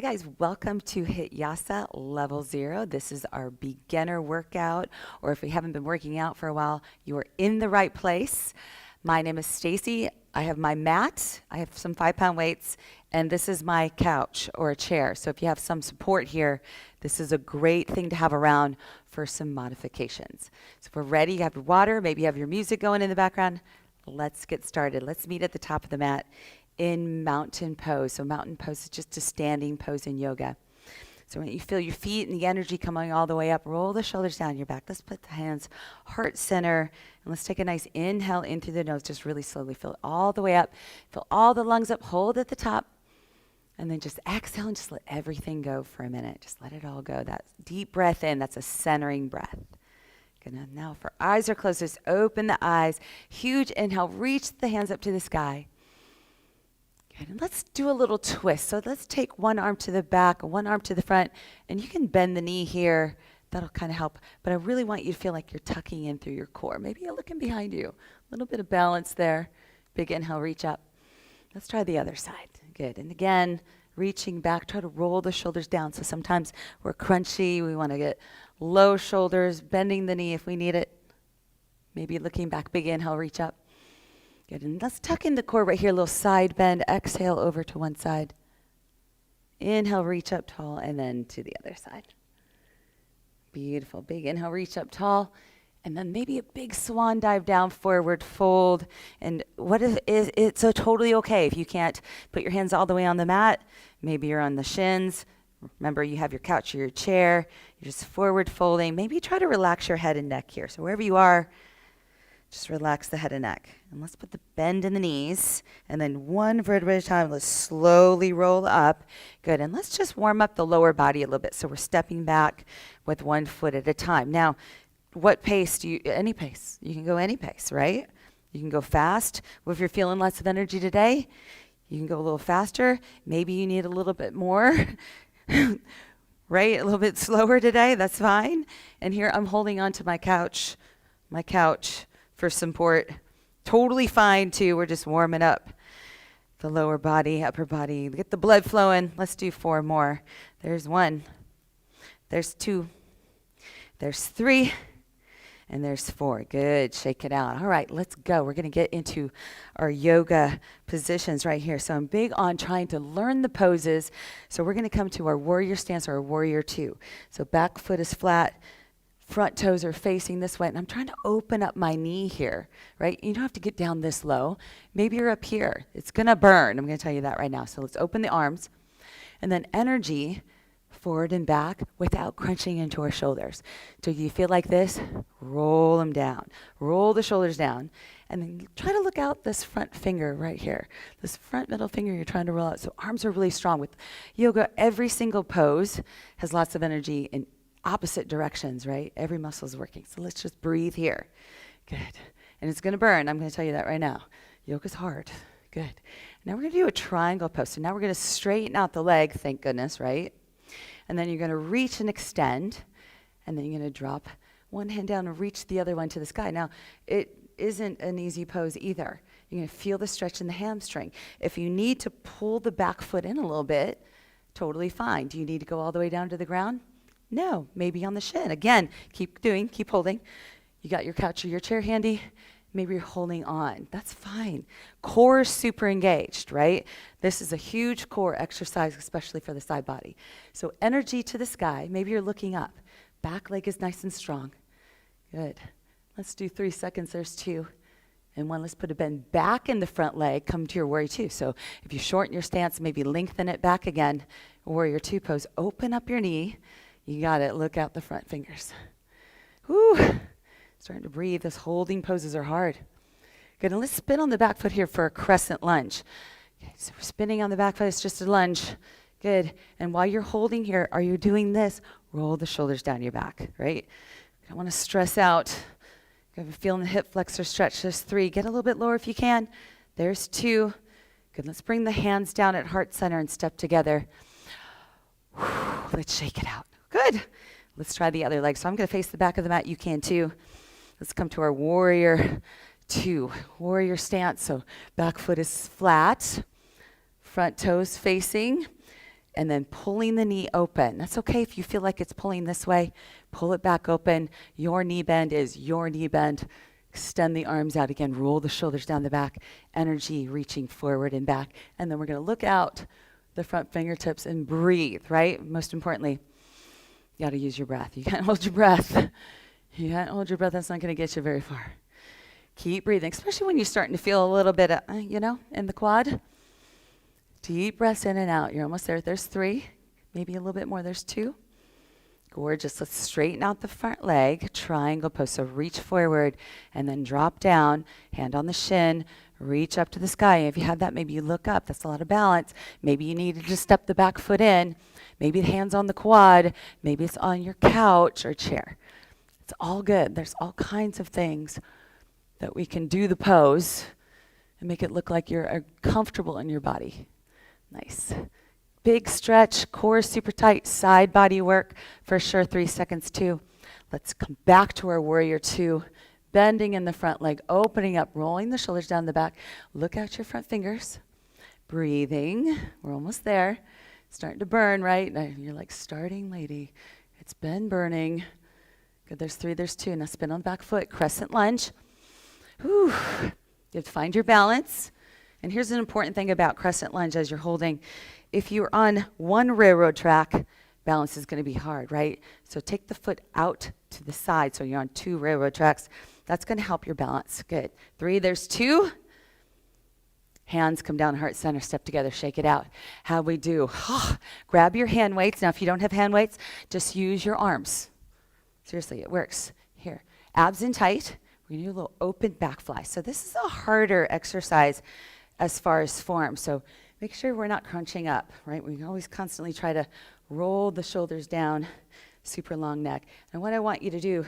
Hi guys, welcome to HIITyasa Level 0. This is our beginner workout, or if we haven't been working out for a while, you are in the right place. My name is Stacy. I have my mat, I have some 5-pound weights, and this is my couch or a chair. So if you have some support here, this is a great thing to have around for some modifications. So if we're ready, you have your water, maybe you have your music going in the background. Let's get started. Let's meet at the top of the mat in mountain pose. So mountain pose is just a standing pose in yoga. So when you feel your feet and the energy coming all the way up, roll the shoulders down your back. Let's put the hands heart center, and let's take a nice inhale in through the nose, just really slowly. Feel it all the way up. Feel all the lungs up, hold at the top, and then just exhale and just let everything go for a minute. Just let it all go. That deep breath in, that's a centering breath. Good. Now if our eyes are closed, just open the eyes. Huge inhale, reach the hands up to the sky. And let's do a little twist. So let's take one arm to the back, one arm to the front, and you can bend the knee here. That'll kind of help. But I really want you to feel like you're tucking in through your core. Maybe you're looking behind you. A little bit of balance there. Big inhale, reach up. Let's try the other side. Good. And again, reaching back, try to roll the shoulders down. So sometimes we're crunchy. We want to get low shoulders, bending the knee if we need it. Maybe looking back, big inhale, reach up. Good, and let's tuck in the core right here, a little side bend. Exhale over to one side. Inhale, reach up tall, and then to the other side. Beautiful. Big inhale, reach up tall, and then maybe a big swan dive down, forward fold. And what is it's so totally okay if you can't put your hands all the way on the mat. Maybe you're on the shins. Remember, you have your couch or your chair. You're just forward folding. Maybe try to relax your head and neck here. So wherever you are, just relax the head and neck. And let's put the bend in the knees. And then one vertebra at a time. Let's slowly roll up. Good. And let's just warm up the lower body a little bit. So we're stepping back with one foot at a time. Now, what pace do you, any pace. You can go any pace, right? You can go fast. Well, if you're feeling lots of energy today, you can go a little faster. Maybe you need a little bit more, right? A little bit slower today. That's fine. And here I'm holding on to my couch for support. Totally fine too. We're just warming up the lower body, upper body. Get the blood flowing. Let's do 4 more. There's 1. There's 2. There's 3. And there's 4. Good. Shake it out. All right, let's go. We're going to get into our yoga positions right here. So I'm big on trying to learn the poses. So we're going to come to our warrior stance or our warrior 2. So back foot is flat. Front toes are facing this way, and I'm trying to open up my knee here, right? You don't have to get down this low. Maybe you're up here. It's going to burn. I'm going to tell you that right now. So let's open the arms, and then energy forward and back without crunching into our shoulders. So you feel like this, roll them down. Roll the shoulders down, and then try to look out this front finger right here. This front middle finger you're trying to roll out. So arms are really strong. With yoga, every single pose has lots of energy in opposite directions, right? Every muscle is working. So let's just breathe here. Good. And it's going to burn. I'm going to tell you that right now. Yoga's hard. Good. Now we're going to do a triangle pose. So now we're going to straighten out the leg, thank goodness, right? And then you're going to reach and extend. And then you're going to drop one hand down and reach the other one to the sky. Now, it isn't an easy pose either. You're going to feel the stretch in the hamstring. If you need to pull the back foot in a little bit, totally fine. Do you need to go all the way down to the ground? No, maybe on the shin. Again, keep holding. You got your couch or your chair handy. Maybe you're holding on. That's fine. Core is super engaged, right? This is a huge core exercise, especially for the side body. So energy to the sky. Maybe you're looking up. Back leg is nice and strong. Good. Let's do 3 seconds. There's 2. And 1, let's put a bend back in the front leg. Come to your warrior 2. So if you shorten your stance, maybe lengthen it back again. Warrior 2 pose. Open up your knee. You got it. Look out the front fingers. Whew. Starting to breathe. Those holding poses are hard. Good. And let's spin on the back foot here for a crescent lunge. Okay, so we're spinning on the back foot. It's just a lunge. Good. And while you're holding here, are you doing this? Roll the shoulders down your back, right? You don't want to stress out. You have a feeling the hip flexor stretch. There's 3. Get a little bit lower if you can. There's 2. Good. Let's bring the hands down at heart center and step together. Whew. Let's shake it out. Good. Let's try the other leg. So I'm going to face the back of the mat. You can too. Let's come to our warrior 2. Warrior stance. So back foot is flat. Front toes facing. and then pulling the knee open. That's okay if you feel like it's pulling this way. Pull it back open. Your knee bend is your knee bend. Extend the arms out again. Roll the shoulders down the back. Energy reaching forward and back. And then we're going to look out the front fingertips and breathe, right? Most importantly, you got to use your breath. You can't hold your breath. You can't hold your breath. That's not going to get you very far. Keep breathing, especially when you're starting to feel a little bit, in the quad. Deep breaths in and out. You're almost there. There's 3, maybe a little bit more. There's 2. Gorgeous. Let's straighten out the front leg. Triangle pose. So reach forward and then drop down. Hand on the shin. Reach up to the sky. If you have that, maybe you look up. That's a lot of balance. Maybe you need to just step the back foot in. Maybe the hand's on the quad. Maybe it's on your couch or chair. It's all good. There's all kinds of things that we can do the pose and make it look like you're comfortable in your body. Nice. Big stretch, core super tight, side body work. For sure, 3 seconds too. Let's come back to our warrior 2. Bending in the front leg, opening up, rolling the shoulders down the back. Look out your front fingers. Breathing. We're almost there. Starting to burn, right? Now you're like, starting, lady. It's been burning. Good, there's 3, there's 2. Now spin on the back foot, crescent lunge. Whew. You have to find your balance. And here's an important thing about crescent lunge as you're holding. If you're on one railroad track, balance is going to be hard, right? So take the foot out to the side so you're on 2 railroad tracks. That's going to help your balance. Good. 3, there's 2. Hands come down, heart center, step together, shake it out. How we do? Grab your hand weights. Now, if you don't have hand weights, just use your arms. Seriously, it works. Here, abs in tight. We're going to do a little open back fly. So this is a harder exercise as far as form. So make sure we're not crunching up, right? We always constantly try to roll the shoulders down, super long neck. And what I want you to do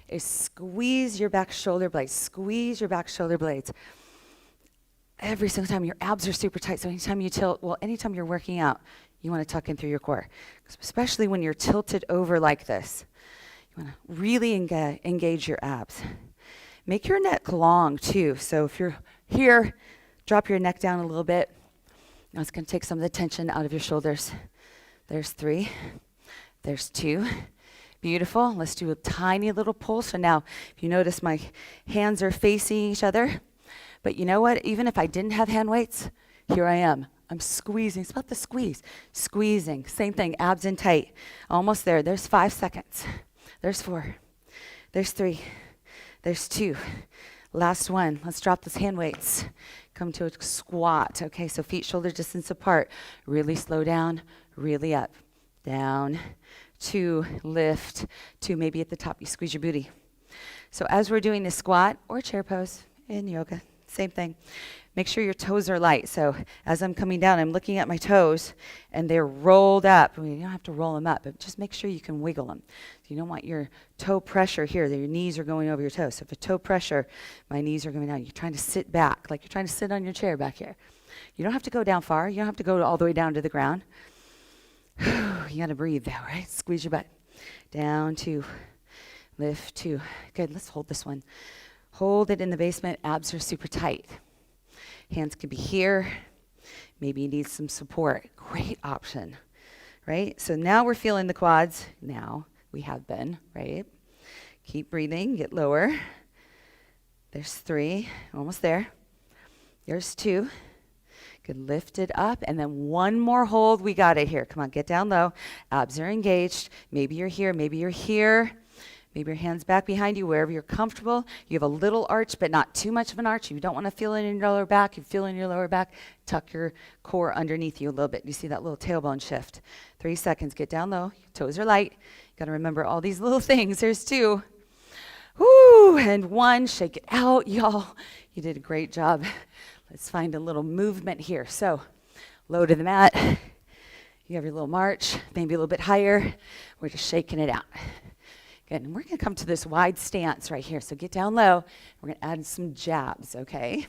is squeeze your back shoulder blades. Squeeze your back shoulder blades. Every single time. Your abs are super tight. So anytime you tilt, anytime you're working out, you want to tuck in through your core. Especially when you're tilted over like this. You want to really engage your abs. Make your neck long too. So if you're here, drop your neck down a little bit. Now it's going to take some of the tension out of your shoulders. There's 3. There's 2. Beautiful. Let's do a tiny little pull. So now, if you notice, my hands are facing each other. But you know what? Even if I didn't have hand weights, here I am. I'm squeezing. It's about the squeeze. Squeezing. Same thing. Abs in tight. Almost there. There's 5 seconds. There's 4. There's 3. There's 2. Last one. Let's drop those hand weights. Come to a squat. Okay, so feet shoulder distance apart. Really slow down. Really up. Down. 2. Lift. 2. Maybe at the top you squeeze your booty. So as we're doing the squat or chair pose in yoga, same thing. Make sure your toes are light. So as I'm coming down, I'm looking at my toes, and they're rolled up. You don't have to roll them up, but just make sure you can wiggle them. You don't want your toe pressure here, that your knees are going over your toes. So if a toe pressure, my knees are going down. You're trying to sit back, like you're trying to sit on your chair back here. You don't have to go down far. You don't have to go all the way down to the ground. You got to breathe though, right? Squeeze your butt. Down, 2. Lift, 2. Good, let's hold this one. Hold it in the basement. Abs are super tight. Hands could be here. Maybe you need some support. Great option, right? So now we're feeling the quads. Now we have been, right? Keep breathing. Get lower. There's 3. Almost there. There's 2. Good. Lift it up. And then one more hold. We got it here. Come on. Get down low. Abs are engaged. Maybe you're here. Maybe you're here. Maybe your hands back behind you, wherever you're comfortable. You have a little arch, but not too much of an arch. You don't want to feel it in your lower back. You feel it in your lower back. Tuck your core underneath you a little bit. You see that little tailbone shift. 3 seconds. Get down low. Your toes are light. You got to remember all these little things. There's 2. Woo! And 1. Shake it out, y'all. You did a great job. Let's find a little movement here. So, low to the mat. You have your little march, maybe a little bit higher. We're just shaking it out. Good, and we're going to come to this wide stance right here. So get down low. We're going to add some jabs, okay?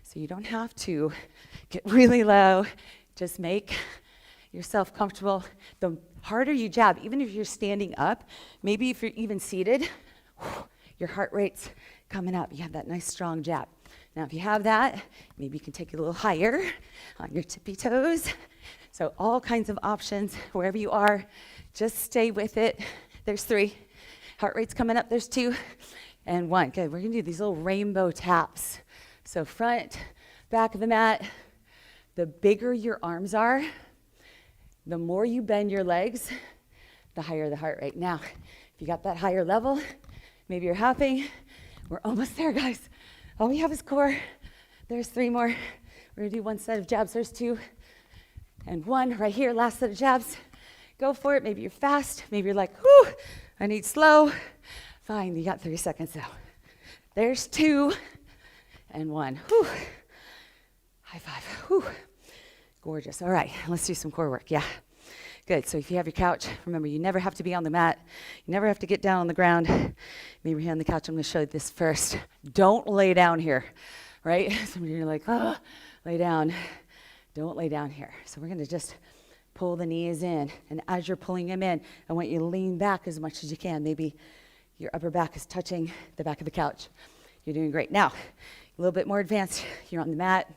So you don't have to get really low. Just make yourself comfortable. The harder you jab, even if you're standing up, maybe if you're even seated, your heart rate's coming up. You have that nice strong jab. Now, if you have that, maybe you can take it a little higher on your tippy toes. So all kinds of options, wherever you are, just stay with it. There's 3. Heart rate's coming up, there's 2, and 1. Good, we're gonna do these little rainbow taps. So front, back of the mat. The bigger your arms are, the more you bend your legs, the higher the heart rate. Now, if you got that higher level, maybe you're happy. We're almost there, guys. All we have is core. There's 3 more. We're gonna do 1 set of jabs. There's 2 and 1 right here, last set of jabs. Go for it. Maybe you're fast. Maybe you're like, whew, I need slow. Fine, you got 3 seconds though. There's 2 and 1. Whew. High five. Whew. Gorgeous. All right, let's do some core work. Yeah. Good. So if you have your couch, remember you never have to be on the mat. You never have to get down on the ground. Maybe you're here on the couch. I'm going to show you this first. Don't lay down here, right? Some of you are like, oh, lay down. Don't lay down here. So we're going to just pull the knees in. And as you're pulling them in, I want you to lean back as much as you can. Maybe your upper back is touching the back of the couch. You're doing great. Now, a little bit more advanced. You're on the mat,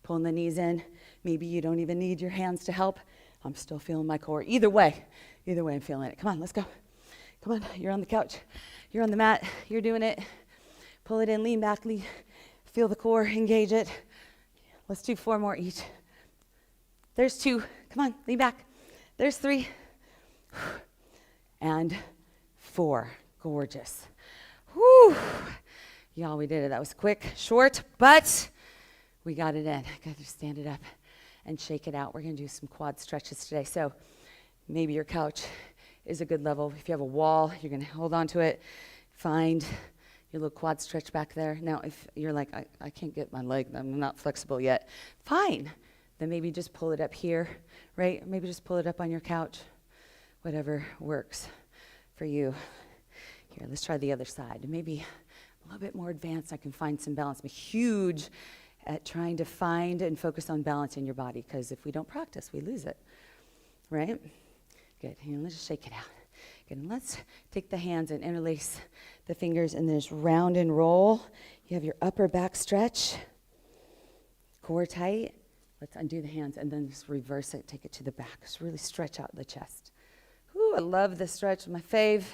pulling the knees in. Maybe you don't even need your hands to help. I'm still feeling my core. Either way, I'm feeling it. Come on, let's go. Come on, you're on the couch. You're on the mat. You're doing it. Pull it in, lean back, feel the core, engage it. Let's do 4 more each. There's 2. Come on, lean back. There's 3. And 4. Gorgeous. Whew. Y'all, we did it. That was quick, short, but we got it in. I got to stand it up and shake it out. We're going to do some quad stretches today. So maybe your couch is a good level. If you have a wall, you're going to hold on to it. Find your little quad stretch back there. Now, if you're like, I can't get my leg, I'm not flexible yet. Fine. Then maybe just pull it up here, right? Maybe just pull it up on your couch. Whatever works for you. Here, let's try the other side. Maybe a little bit more advanced. I can find some balance. I'm huge at trying to find and focus on balance in your body, because if we don't practice, we lose it, right? Good. Here, let's just shake it out. Good. And let's take the hands and interlace the fingers and then just round and roll. You have your upper back stretch, core tight. Let's undo the hands and then just reverse it, take it to the back. Just really stretch out the chest. Whew, I love this stretch, my fave.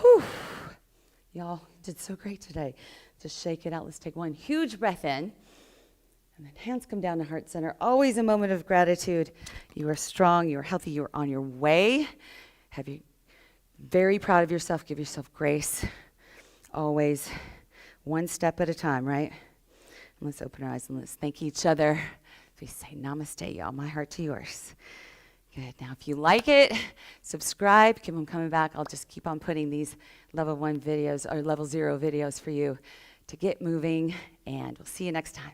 Whew. Y'all did so great today. Just shake it out. Let's take 1 huge breath in. And then hands come down to heart center. Always a moment of gratitude. You are strong. You are healthy. You are on your way. Have you very proud of yourself. Give yourself grace. Always 1 step at a time, right? And let's open our eyes and let's thank each other. We say namaste, y'all. My heart to yours. Good. Now, if you like it, subscribe. Keep them coming back. I'll just keep on putting these level 1 videos or level 0 videos for you to get moving, and we'll see you next time.